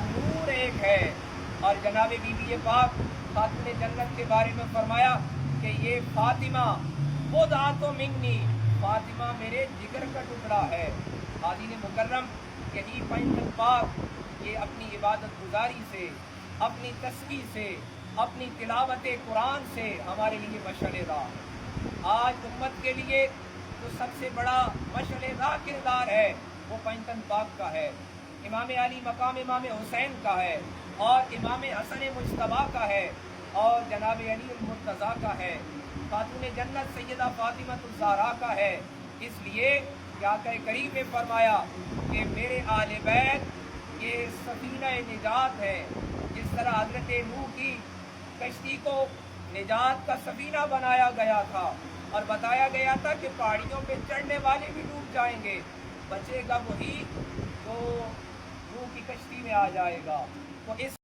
नूर एक है। और जनाब बीबी पाक खातून जन्नत के बारे में फरमाया कि ये फातिमा बुदअतुम मिन्नी, फातिमा मेरे जिगर का टुकड़ा है। हाज़िर मुकर्रम, यही पैगंबर पाक ये अपनी इबादत गुजारी से, अपनी तस्बीह से, अपनी तिलावत कुरान से हमारे लिए मशअल-ए-राह है। आज उम्मत के लिए जो सबसे बड़ा मशअल-ए-राह किरदार है वो पैगंबर पाक का है, इमाम अली मकाम इमाम हुसैन का है, और इमाम हसन मुज्तबा का है, और जनाब अली मुर्तज़ा का है, खातून जन्नत सैयदा फातिमतुज़ ज़हरा का है। इसलिए क्या करीम ने फरमाया कि मेरे आले बैत ये सफीना निजात है। जिस तरह हज़रत नूह की कश्ती को निजात का सफीना बनाया गया था और बताया गया था कि पहाड़ियों पे चढ़ने वाले भी डूब जाएंगे, बचेगा वही जो नूह की कश्ती में आ जाएगा। तो इस